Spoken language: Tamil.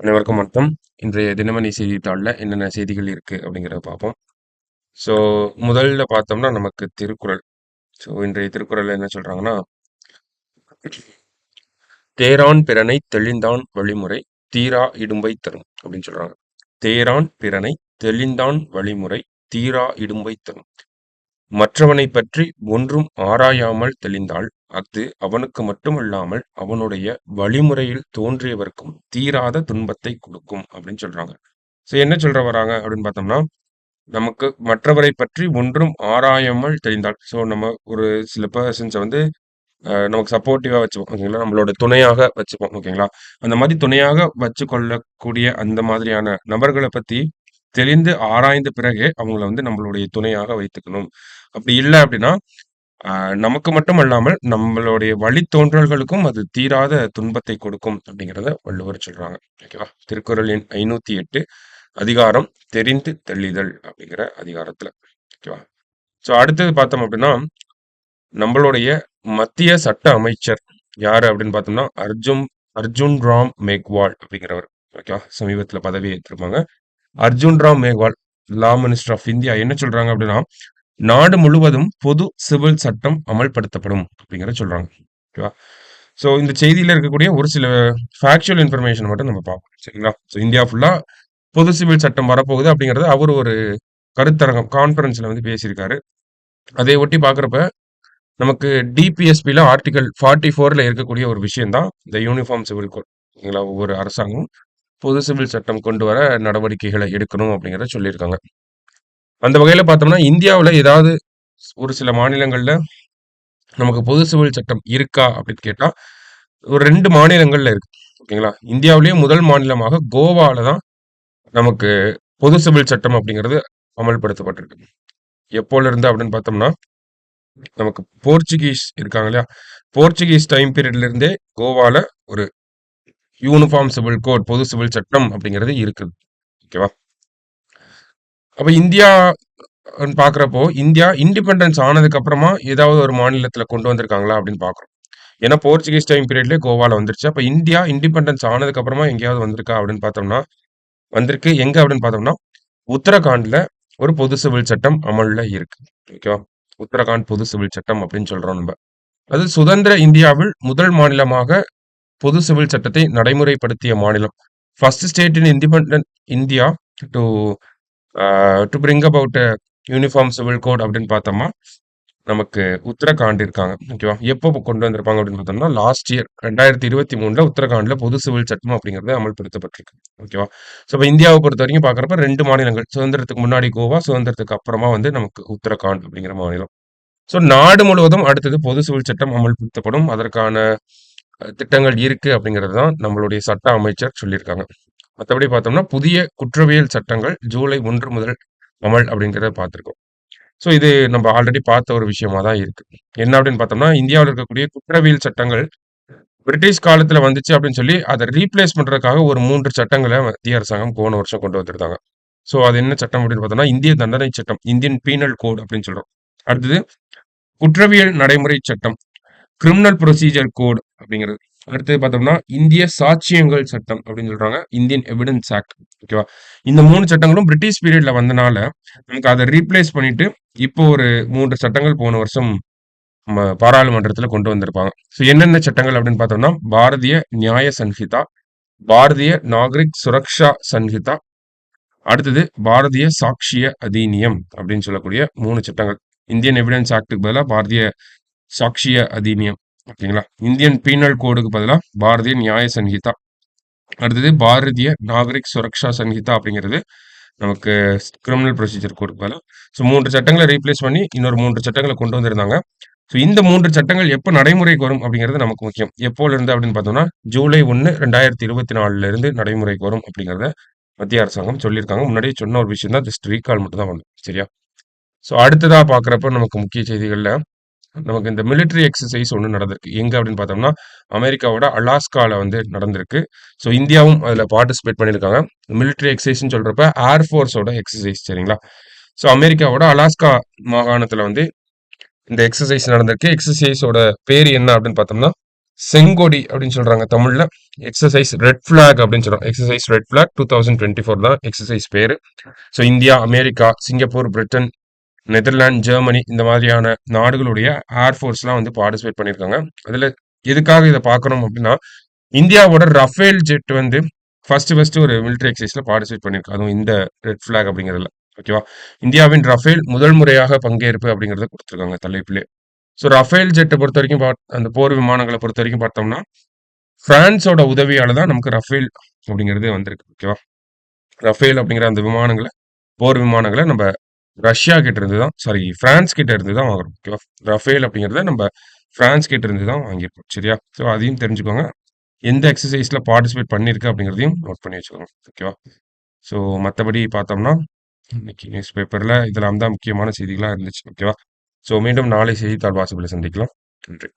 அனைவருக்கும் வணக்கம். இன்றைய தினமணி செய்தித்தாள்ல என்னென்ன செய்திகள் இருக்கு அப்படிங்கிறத பார்ப்போம். ஸோ முதல்ல பார்த்தோம்னா நமக்கு திருக்குறள். ஸோ இன்றைய திருக்குறள்ல என்ன சொல்றாங்கன்னா, "தேரான் பிறனைத் தெளிந்தான் வழிமுறை தீரா இடும்பை தரும்" அப்படின்னு சொல்றாங்க. "தேரான் பிறனைத் தெளிந்தான் வழிமுறை தீரா இடும்பை தரும். மற்றவனைப் பற்றி ஒன்றும் ஆராயாமல் தெளிந்தால் அஃது அவனுக்கு மட்டுமல்லாமல் அவனுடைய வழிமுறையில் தோன்றியவர்க்கும் தீராத துன்பத்தைக் கொடுக்கும்" அப்படின்னு சொல்றாங்க. ஸோ என்ன சொல்ல வராங்க அப்படின்னு பார்த்தோம்னா, நமக்கு மற்றவரை பற்றி ஒன்றும் ஆராயாமல் தெரிந்தால், ஸோ நம்ம ஒரு சில பெர்சன்ஸை வந்து நமக்கு சப்போர்ட்டிவா வச்சுப்போம் ஓகேங்களா, நம்மளோட துணையாக வச்சுப்போம் ஓகேங்களா. அந்த மாதிரி துணையாக வச்சு கொள்ளக்கூடிய அந்த மாதிரியான நபர்களை பத்தி தெளிந்து ஆராய்ந்த பிறகே அவங்கள வந்து நம்மளுடைய துணையாக வைத்துக்கணும். அப்படி இல்லை அப்படின்னா நமக்கு மட்டும் அல்லாமல் நம்மளுடைய வழித்தோன்றல்களுக்கும் அது தீராத துன்பத்தை கொடுக்கும் அப்படிங்கிறத வள்ளுவர் சொல்றாங்க. ஓகேவா. திருக்குறள் எண் 508, அதிகாரம் தெரிந்து தெளிதல் அப்படிங்கிற அதிகாரத்துல. ஓகேவா. ஸோ அடுத்தது பார்த்தோம் அப்படின்னா, நம்மளுடைய மத்திய சட்ட அமைச்சர் யாரு அப்படின்னு பார்த்தோம்னா, அர்ஜுன் அர்ஜுன் ராம் மேக்வால் அப்படிங்கிறவர். ஓகேவா. சமீபத்துல பதவி ஏற்றிருப்பாங்க. Arjun Ram Meghwal, law minister of India, என்ன சொல்றாங்க அப்படின்னா, நாடு முழுவதும் பொது சிவில் சட்டம் அமல்படுத்தப்படும் அப்படிங்கிறத சொல்றாங்க. ஓகேவா. ஸோ இந்த செய்தியில இருக்கக்கூடிய ஒரு சில ஃபேக்சுவல் இன்ஃபர்மேஷன் மட்டும் நம்ம பார்ப்போம். சரிங்களா. ஸோ இந்தியா ஃபுல்லா பொது சிவில் சட்டம் வரப்போகுது அப்படிங்கிறது அவர் ஒரு கருத்தரங்கம் கான்ஃபரன்ஸ்ல வந்து பேசியிருக்காரு. அதை ஒட்டி பார்க்குறப்ப நமக்கு டிபிஎஸ்பில ஆர்டிகல் 44ல இருக்கக்கூடிய ஒரு விஷயம் தான் இந்த யூனிஃபார்ம் சிவில் கோட். ஓகேங்களா. ஒவ்வொரு அரசாங்கம் பொது சிவில் சட்டம் கொண்டு வர நடவடிக்கைகளை எடுக்கணும் அப்படிங்கிறத சொல்லியிருக்காங்க. அந்த வகையில பார்த்தோம்னா, இந்தியாவுல ஏதாவது ஒரு சில மாநிலங்கள்ல நமக்கு பொது சிவில் சட்டம் இருக்கா அப்படின்னு கேட்டா, ஒரு 2 மாநிலங்கள்ல இருக்கு. ஓகேங்களா. இந்தியாவிலேயே முதல் மாநிலமாக கோவால தான் நமக்கு பொது சிவில் சட்டம் அப்படிங்கிறது அமல்படுத்தப்பட்டிருக்கு. எப்போல இருந்து அப்படின்னு பார்த்தோம்னா, நமக்கு போர்ச்சுகீஸ் இருக்காங்க இல்லையா, போர்ச்சுகீஸ் டைம் பீரியட்ல இருந்தே கோவால ஒரு யூனிஃபார்ம் சிவில் கோட், பொது சிவில் சட்டம் அப்படிங்கிறது இருக்குது. ஓகேவா. அப்ப இந்தியா பாக்குறப்போ, இந்தியா இண்டிபெண்டன்ஸ் ஆனதுக்கு அப்புறமா ஏதாவது ஒரு மாநிலத்துல கொண்டு வந்திருக்காங்களா அப்படின்னு பாக்குறோம். ஏன்னா போர்ச்சுகீஸ் டைம் பீரியட்லயே கோவால வந்துருச்சு. அப்ப இந்தியா இண்டிபெண்டன்ஸ் ஆனதுக்கு அப்புறமா எங்கேயாவது வந்திருக்கா அப்படின்னு பார்த்தோம்னா, வந்திருக்கு. எங்க அப்படின்னு பார்த்தோம்னா, உத்தரகாண்ட்ல ஒரு பொது சிவில் சட்டம் அமல்ல இருக்கு. ஓகேவா. உத்தரகாண்ட் பொது சிவில் சட்டம் அப்படின்னு சொல்றோம் நம்ம. அது சுதந்திர இந்தியாவில் முதல் மாநிலமாக பொது சிவில் சட்டத்தை நடைமுறைப்படுத்திய மாநிலம். First state in independent India to to bring about uniform civil code அப்படின்னு பார்த்தோம்னா, நமக்கு உத்தரகாண்ட் இருக்காங்க. ஓகேவா. எப்போ கொண்டு வந்திருப்பாங்க அப்படின்னு பார்த்தோம்னா, லாஸ்ட் இயர் 2023ல உத்தரகாண்ட்ல பொது சிவில் சட்டம் அப்படிங்கிறது அமல்படுத்தப்பட்டிருக்கு. ஓகேவா. ஸோ இப்போ இந்தியாவை பொறுத்த வரைக்கும் பார்க்குறப்ப 2 மாநிலங்கள். சுதந்திரத்துக்கு முன்னாடி கோவா, சுதந்திரத்துக்கு அப்புறமா வந்து நமக்கு உத்தரகாண்ட் அப்படிங்கிற மாநிலம். ஸோ நாடு முழுவதும் அடுத்தது பொது சிவில் சட்டம் அமல்படுத்தப்படும். அதற்கான திட்டங்கள் இருக்கு அப்படிங்கிறது தான் நம்மளுடைய சட்ட அமைச்சர் சொல்லியிருக்காங்க. மற்றபடி பார்த்தோம்னா, புதிய குற்றவியல் சட்டங்கள் ஜூலை 1 முதல் அமல் அப்படிங்கிறத பார்த்துருக்கோம். ஸோ இது நம்ம ஆல்ரெடி பார்த்த ஒரு விஷயமா தான் இருக்கு. என்ன அப்படின்னு பார்த்தோம்னா, இந்தியாவில் இருக்கக்கூடிய குற்றவியல் சட்டங்கள் பிரிட்டிஷ் காலத்துல வந்துச்சு அப்படின்னு சொல்லி அதை ரீப்ளேஸ் பண்றதுக்காக ஒரு 3 சட்டங்களை மத்திய அரசாங்கம் போன வருஷம் கொண்டு வந்திருந்தாங்க. ஸோ அது என்ன சட்டம் அப்படின்னு பார்த்தோம்னா, இந்திய தண்டனை சட்டம், இந்தியன் பீனல் கோட் அப்படின்னு சொல்றோம். அடுத்தது குற்றவியல் நடைமுறை சட்டம், கிரிமினல் ப்ரொசீஜர் கோட் அப்படிங்கிறது. அடுத்தது பார்த்தோம்னா, இந்திய சாட்சியங்கள் சட்டம் அப்படின்னு சொல்றாங்க, இந்தியன் எவிடன்ஸ் ஆக்ட். ஓகேவா. இந்த 3 சட்டங்களும் பிரிட்டிஷ் பீரியட்ல வந்தனால நமக்கு அதை ரீப்ளேஸ் பண்ணிட்டு இப்போ ஒரு 3 சட்டங்கள் போன வருஷம் நம்ம பாராளுமன்றத்துல கொண்டு வந்திருப்பாங்க. ஸோ என்னென்ன சட்டங்கள் அப்படின்னு பார்த்தோம்னா, பாரதிய நியாய சன்ஹிதா, பாரதிய நாகரிக் சுரக்ஷா சன்ஹிதா, அடுத்தது பாரதிய சாக்ஷிய அதீனியம் அப்படின்னு சொல்லக்கூடிய 3 சட்டங்கள். இந்தியன் எவிடன்ஸ் ஆக்டுக்கு பதிலாக பாரதிய சாக்ஷிய அதீனியம். ஓகேங்களா. இந்தியன் பீனல் கோடுக்கு பதிலாக பாரதிய நியாய சன்ஹிதா, அடுத்தது பாரதிய நாகரிக் சுரக்ஷா சன்ஹிதா அப்படிங்கிறது நமக்கு கிரிமினல் ப்ரொசீஜர் கோடுக்கு பதிலாக. ஸோ 3 சட்டங்களை ரீப்ளேஸ் பண்ணி இன்னொரு 3 சட்டங்களை கொண்டு வந்திருந்தாங்க. ஸோ இந்த 3 சட்டங்கள் எப்போ நடைமுறைக்கு வரும் அப்படிங்கிறது நமக்கு முக்கியம். எப்போல இருந்து அப்படின்னு பார்த்தோம்னா, ஜூலை 1, 2024ல இருந்து நடைமுறைக்கு வரும் அப்படிங்கிறத மத்திய அரசாங்கம் சொல்லியிருக்காங்க. முன்னாடியே சொன்ன ஒரு விஷயம் தான், ஜஸ்ட் ரீகால் மட்டும் தான் வந்து சரியா. ஸோ அடுத்ததா பார்க்குறப்ப நமக்கு முக்கிய செய்திகள்ல நமக்கு இந்த மிலிட்டரி எக்ஸசைஸ் ஒன்று நடந்திருக்கு. எங்க அப்படின்னு பார்த்தோம்னா, அமெரிக்காவோட அலாஸ்கால வந்து நடந்திருக்கு. ஸோ இந்தியாவும் அதில் பார்ட்டிசிபேட் பண்ணியிருக்காங்க. மிலிட்டரி எக்ஸசைஸ்ன்னு சொல்றப்ப ஏர்ஃபோர்ஸோட எக்ஸசைஸ் சரிங்களா. ஸோ அமெரிக்காவோட அலாஸ்கா மாகாணத்துல வந்து இந்த எக்ஸசைஸ் நடந்திருக்கு. எக்ஸசைஸோட பேர் என்ன அப்படின்னு பார்த்தோம்னா, செங்கொடி அப்படின்னு சொல்றாங்க தமிழ்ல. எக்ஸர்சைஸ் ரெட் ஃபிளாக் அப்படின்னு சொல்றாங்க. எக்ஸர்சைஸ் ரெட் ஃபிளாக் 2024 தான் எக்ஸர்சைஸ் பேரு. So India, America, Singapore, Britain, Netherlands, Germany இந்த மாதிரியான நாடுகளுடைய ஏர்ஃபோர்ஸ்லாம் வந்து பார்ட்டிசிபேட் பண்ணியிருக்காங்க. அதுல எதுக்காக இதை பார்க்கணும் அப்படின்னா, இந்தியாவோட ரஃபேல் ஜெட் வந்து ஃபர்ஸ்ட் ஒரு மிலிட்டரி எக்ஸசைஸ்ல பார்ட்டிசிபேட் பண்ணிருக்கு. அதுவும் இந்த ரெட் ஃபிளாக் அப்படிங்கிறதுல. ஓகேவா? இந்தியாவின் ரஃபேல் முதல் முறையாக பங்கேற்பு அப்படிங்கிறத கொடுத்துருக்காங்க தலைப்பிலே. ஸோ ரஃபேல் ஜெட்டை பொறுத்த வரைக்கும் அந்த போர் விமானங்களை பொறுத்த வரைக்கும் பார்த்தோம்னா, பிரான்ஸோட உதவியால தான் நமக்கு ரஃபேல் அப்படிங்கிறது வந்திருக்கு. ஓகேவா? ரஃபேல் அப்படிங்கிற அந்த விமானங்களை போர் விமானங்களை நம்ம ரஷ்யா கிட்ட இருந்து தான் பிரான்ஸ் கிட்ட இருந்து தான் வாங்குறோம். ஓகேவா? ரஃபேல் அப்படிங்கிறத நம்ம பிரான்ஸ் கிட்ட இருந்து தான் வாங்கியிருக்கோம். சரியா? ஸோ அதையும் தெரிஞ்சுக்கோங்க. எந்த எக்ஸசைஸ்ல பார்ட்டிசிபேட் பண்ணியிருக்கு அப்படிங்கிறதையும் நோட் பண்ணி வச்சுக்கோங்க. ஓகேவா? ஸோ மற்றபடி பார்த்தோம்னா, இன்னைக்கு நியூஸ் பேப்பர்ல இதெல்லாம் தான் முக்கியமான செய்திகளா இருந்துச்சு. ஓகேவா? ஸோ மீண்டும் நாளை செய்தித்தாள் வாசிப்பில் சந்திக்கலாம். நன்றி.